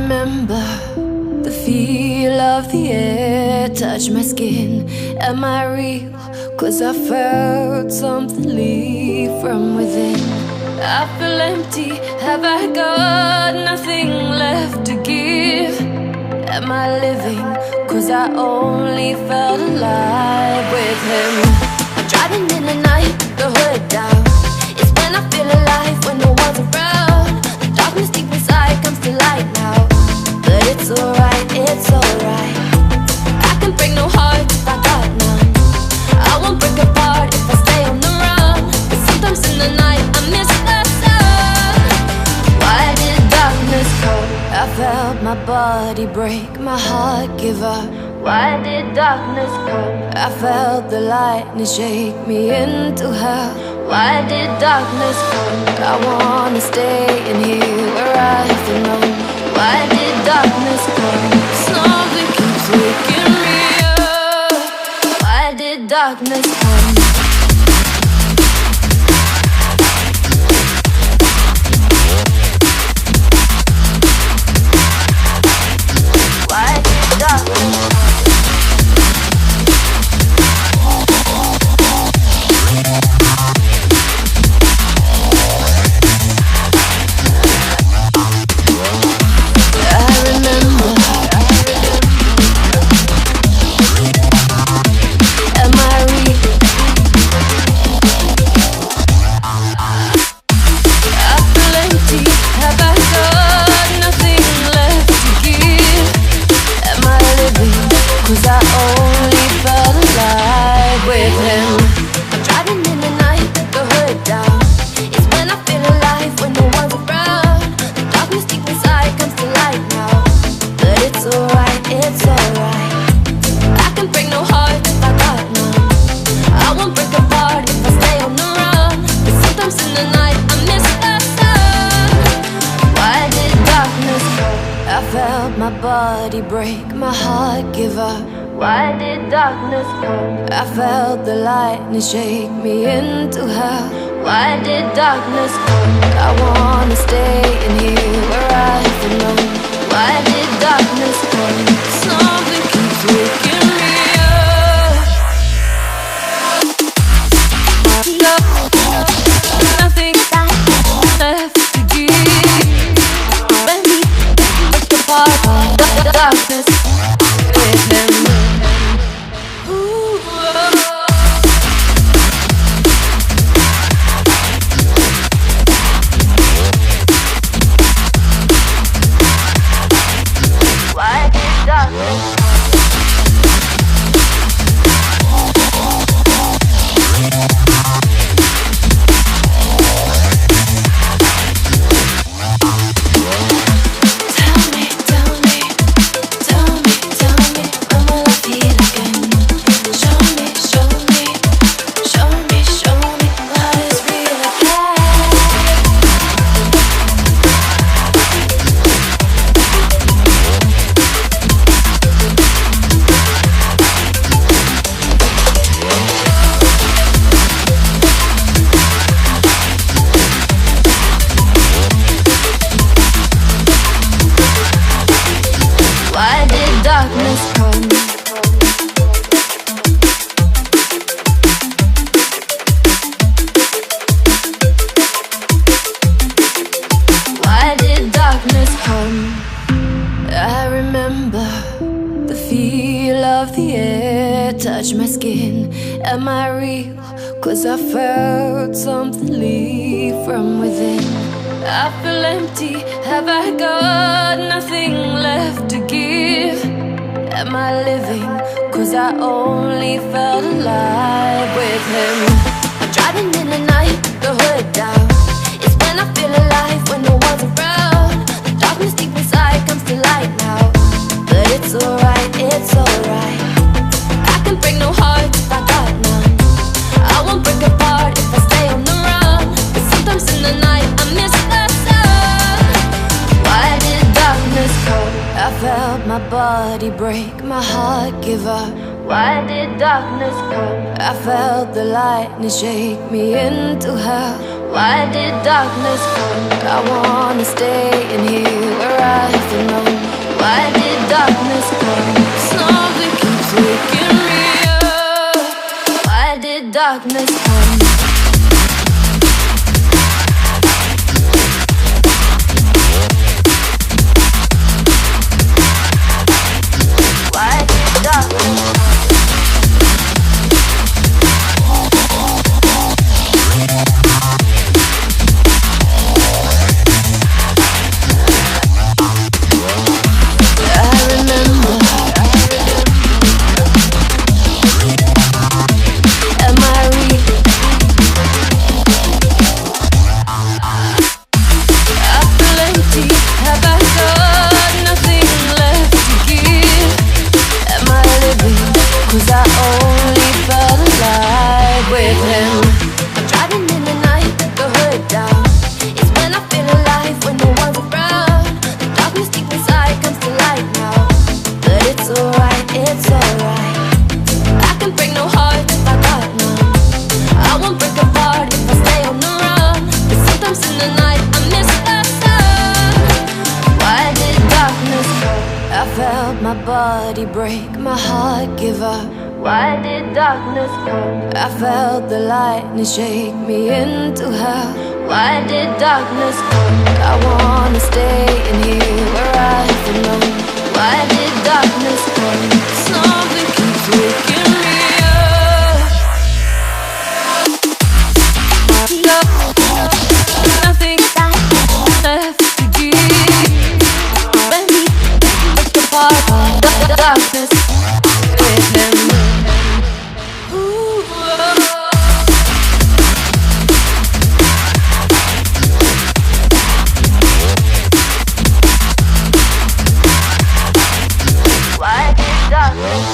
remember the feel of the air touch my skin. Am I real? 'Cause I felt something leave from within. I feel empty, have I got nothing left to give? Am I living? 'Cause I only felt alive with him. I'm driving in the night, the hood down. It's when I feel alive, when no one's around. The darkness deep inside comes to light now. But it's alright, it's alright. I can break no heart if I got none. I won't break apart if I stay on the run. But sometimes in the night I miss the sun. Why did darkness come? I felt my body break, my heart give up. Why did darkness come? I felt the lightning shake me into hell. Why did darkness come? I wanna stay in here where I belong. Why did darkness come? Something keeps waking me up. Why did darkness come? Why did darkness come? Break, my heart give up. Why did darkness come? I felt the lightning shake me into hell. Why did darkness come? I wanna stay in here where I belong. Why did darkness come? Something keeps waking me up. Nothing left to give. When we break apart, darkness with him. Why did darkness touch my skin. Am I real? 'Cause I felt something leave from within. I feel empty, have I got nothing left to give? Am I living? 'Cause I only felt alive with him. I'm driving in the night, the hood down. It's when I feel alive, when no one's around. The darkness deep inside comes to light now. But it's alright, it's alright. I can break no heart if I got none. I won't break apart if I stay on the run. But sometimes in the night I miss the sun. Why did darkness come? I felt my body break, my heart give up. Why did darkness come? I felt the lightning shake me into hell. Why did darkness come? I wanna stay in here where I belong. darkness come? Something keeps waking me up. Why did darkness come? Why did darkness come? Break, my heart give up. Why did darkness come? I felt the lightning shake me into hell. Why did darkness come? I wanna stay in here where I belong. Why did darkness come? Something keeps waking me up. Nothing left to give. Ready to depart. The darkness with him. Why did darkness?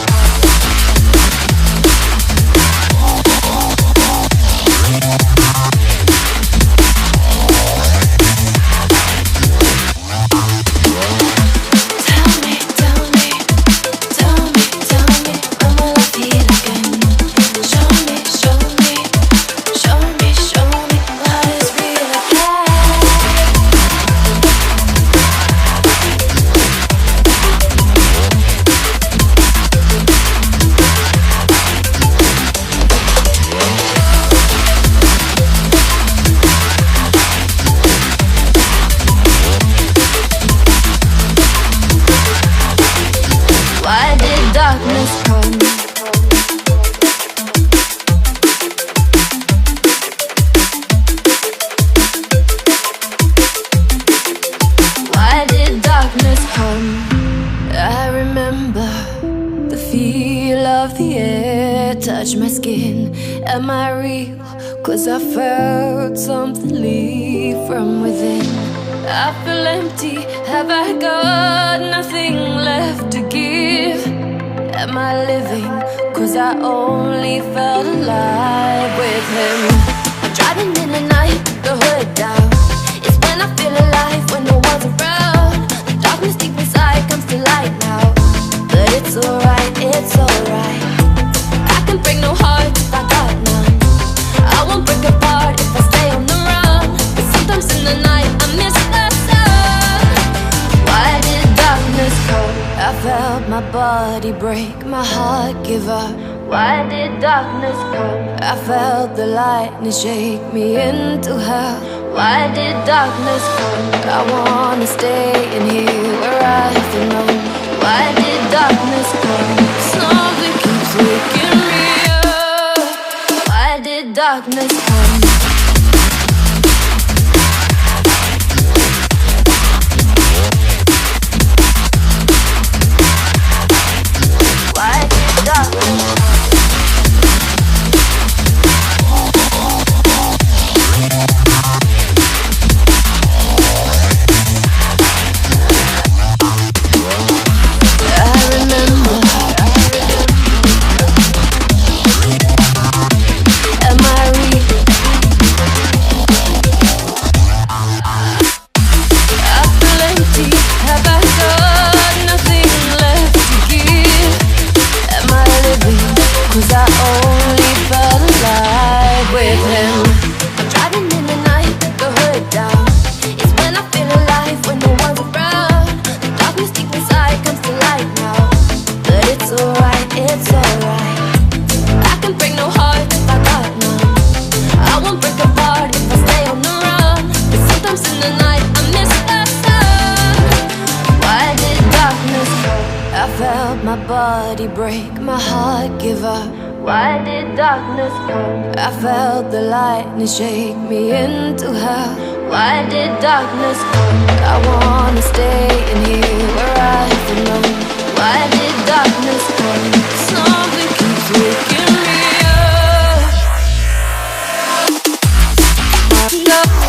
Touch my skin, am I real? 'Cause I felt something leave from within. I feel empty, have I got nothing left to give? Am I living? 'Cause I only felt alive with him. I'm driving in the night, the hood down. It's when I feel alive, when no one's around. The darkness deep inside comes to light now. But it's alright, it's alright. Break no heart if I got none. I won't break apart if I stay on the run. But sometimes in the night I miss the sun. Why did darkness come? I felt my body break, my heart give up. Why did darkness come? I felt the lightning shake me into hell. Why did darkness come? I wanna stay in here where I belong. Why did darkness come? Something keeps waking me up. Why did darkness come? Why did darkness come? Am I real? body break, my heart give up. Why did darkness come? I felt the lightning shake me into hell. Why did darkness come? I wanna stay in here where I belong. Why did darkness come? Something keeps waking me up.